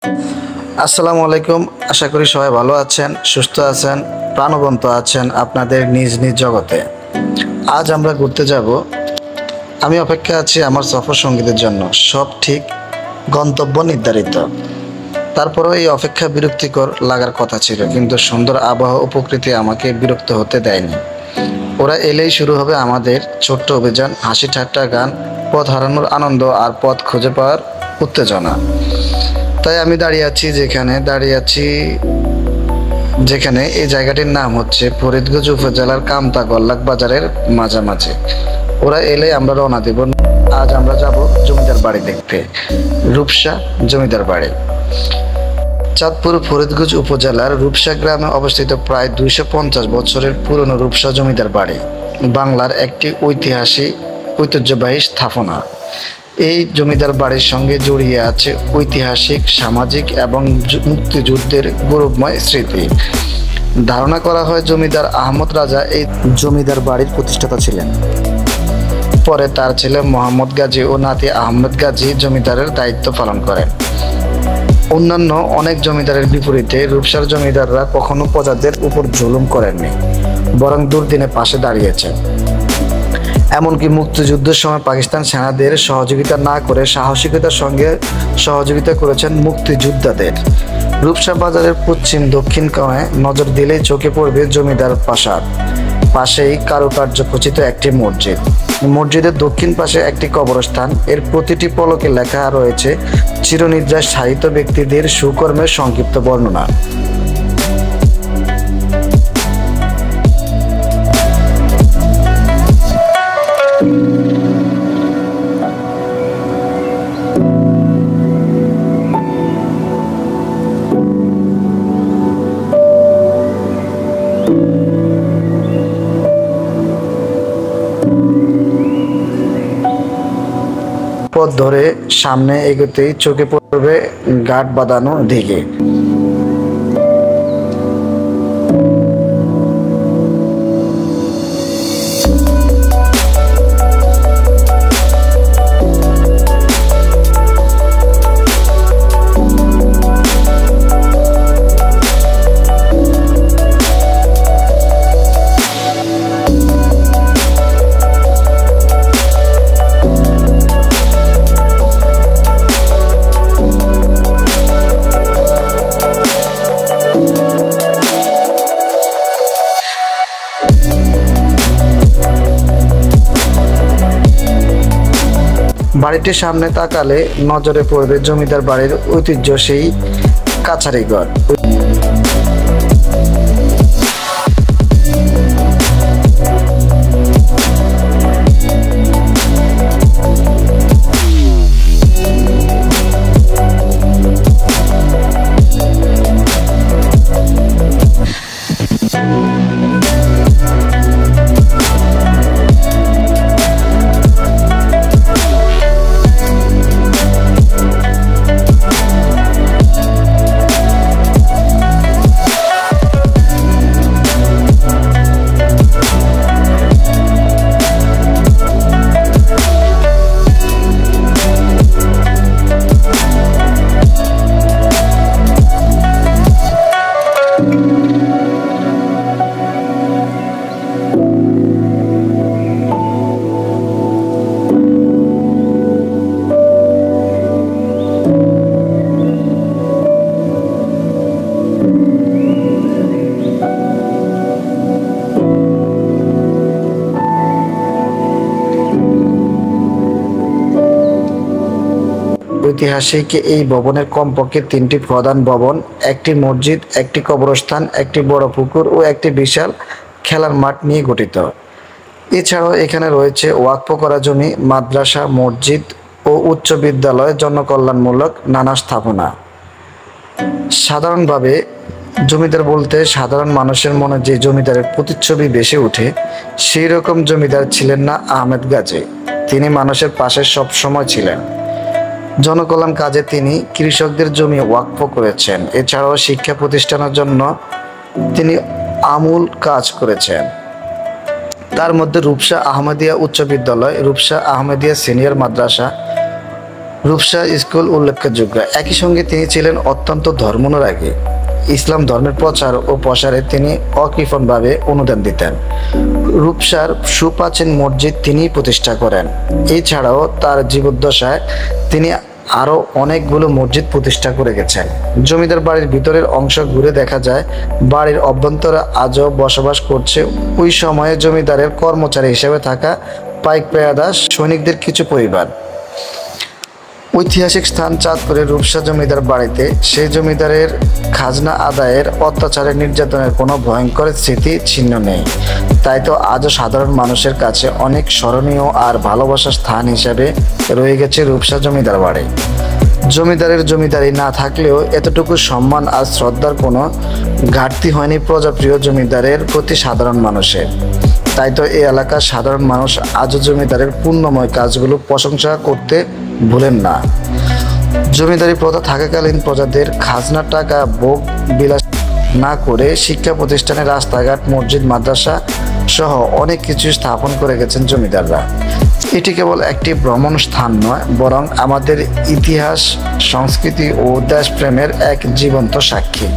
আসসালামু আলাইকুম। আশা করি সবাই ভালো আছেন, সুস্থ আছেন, প্রাণবন্ত আছেন আপনাদের নিজ নিজ জগতে। আজ আমরা ঘুরতে যাব। আমি অপেক্ষা আছি আমার সফর সঙ্গীদের জন্য। সব ঠিক, গন্তব্য নির্ধারিত। তারপরেও এই অপেক্ষা বিরক্তিকর লাগার কথা ছিল, কিন্তু সুন্দর আবহাওয়া ও প্রকৃতি আমাকে বিরক্ত হতে দেয়নি। ওরা এলেই শুরু হবে আমাদের ছোট্ট অভিযান, হাসি ঠাট্টা, গান, পথ হারানোর আনন্দ আর পথ খুঁজে পাওয়ার উত্তেজনা। তাই আমি যেখানে এই জায়গাটির নাম হচ্ছে ফরিদগঞ্জ উপজেলার কামতা গল্লাক বাজারের মাঝামাঝি। ওরা এলে আমরা রওনা দেব। আজ আমরা যাব জমিদার বাড়ি দেখতে, রূপসা জমিদার বাড়ি। চাঁদপুর ফরিদগঞ্জ উপজেলার রূপসা গ্রামে অবস্থিত প্রায় 250 বছরের পুরনো রূপসা জমিদার বাড়ি বাংলার একটি ঐতিহ্যবাহী স্থাপনা। এই জমিদার বাড়ির সঙ্গে জড়িয়ে আছে ঐতিহাসিক, সামাজিক এবং মুক্তিযুদ্ধের গৌরবময় স্মৃতি। ধারণা করা হয় জমিদার আহমদ রাজা এই জমিদার বাড়ির প্রতিষ্ঠাতা ছিলেন। পরে তার ছেলে মোহাম্মদ গাজী ও নাতি আহমেদ গাজী জমিদারের দায়িত্ব পালন করেন। অন্যান্য অনেক জমিদারের বিপরীতে রূপসার জমিদাররা কখনো প্রজাদের উপর জুলুম করেননি, বরং দুর্দিনে পাশে দাঁড়িয়েছেন। এমনকি মুক্তিযুদ্ধের সময় পাকিস্তান সেনাদের সহযোগিতা না করে সাহসিকতার সঙ্গে সহযোগিতা করেছেন মুক্তিযোদ্ধাদের। রূপসা বাজারের পশ্চিম দক্ষিণ কোণে নজর দিলেই চোখে পড়বে জমিদার প্রাসাদ। পাশেই কারুকার্য খচিত একটি মসজিদ। মসজিদের দক্ষিণ পাশে একটি কবরস্থান। এর প্রতিটি ফলকে লেখা রয়েছে চিরনিদ্রায় শায়িত ব্যক্তিদের সুকর্মের সংক্ষিপ্ত বর্ণনা। পথ ধরে সামনে এগোতেই চোখে পড়বে ঘাট বাঁধানো দিঘি। বাড়িটির সামনে তাকালে নজরে পড়বে জমিদার বাড়ির ঐতিহ্য সেই কাছারি ঘর। ঐতিহাসিক এই ভবনের কমপক্ষে 3টি প্রধান ভবন, একটি মসজিদ, একটি কবরস্থান, একটি বড় পুকুর ও একটি বিশাল খেলার মাঠ নিয়ে গঠিত। এছাড়াও এখানে রয়েছে ওয়াকফ করা জমি, মাদ্রাসা, মসজিদ ও উচ্চ বিদ্যালয়, জনকল্যাণমূলক নানা স্থাপনা। সাধারণভাবে জমিদার বলতে সাধারণ মানুষের মনে যে জমিদারের প্রতিচ্ছবি ভেসে ওঠে, সেই রকম জমিদার ছিলেন না আহমেদ গাজী। তিনি মানুষের পাশে সবসময় ছিলেন। জনকল্যাণ কাজে তিনি কৃষকদের জমি ওয়াকফ করেছেন। এছাড়াও শিক্ষা প্রতিষ্ঠানের জন্য তিনি আমূল কাজ করেছেন। তার মধ্যে রূপসা আহমদিয়া উচ্চ বিদ্যালয়, রূপসা আহমদিয়া সিনিয়র মাদ্রাসা রূপসা স্কুল উল্লেখযোগ্য। একই সঙ্গে তিনি ছিলেন অত্যন্ত ধর্মানুরাগী। ইসলাম ধর্মের প্রচার ও প্রসারে তিনি অকৃপণভাবে অনুদান দিতেন। রূপসার সুপ্রাচীন মসজিদ তিনিই প্রতিষ্ঠা করেন। এছাড়াও তার জীবদ্দশায় তিনি আরও অনেকগুলো মসজিদ প্রতিষ্ঠা করে গেছেন। জমিদার বাড়ির ভিতরের অংশ ঘুরে দেখা যায় বাড়ির অভ্যন্তরে আজও বসবাস করছে ওই সময়ে জমিদারের কর্মচারী হিসেবে থাকা পাইক পেয়াদা সৈনিকদের কিছু পরিবার। ঐতিহাসিক স্থান চাঁদপুরের রূপসা জমিদার বাড়িতে সেই জমিদারের খাজনা আদায়ের, অত্যাচারের, নির্যাতনের কোনো ভয়ঙ্কর স্মৃতি ছিন্ন নেই। তাই তো আজও সাধারণ মানুষের কাছে অনেক স্মরণীয় আর ভালোবাসার স্থান হিসেবে রয়ে গেছে রূপসা জমিদার বাড়ি। জমিদারের জমিদারি না থাকলেও এতটুকু সম্মান আর শ্রদ্ধার কোনো ঘাটতি হয়নি প্রজাপ্রিয় জমিদারের প্রতি সাধারণ মানুষের। তাই তো এই এলাকার সাধারণ মানুষ আজও জমিদারের পুণ্যময় কাজগুলো প্রশংসা করতে ভুলেন না। জমিদারি প্রথা থাকাকালীন প্রজাদের খাজনার টাকা ভোগ বিলাস না করে শিক্ষা প্রতিষ্ঠানে, রাস্তাঘাট, মসজিদ, মাদ্রাসা সহ অনেক কিছু স্থাপন করে গেছেন জমিদাররা। এটি কেবল একটি ভ্রমণ স্থান নয়, বরং আমাদের ইতিহাস, সংস্কৃতি ও দেশপ্রেমের এক জীবন্ত সাক্ষী।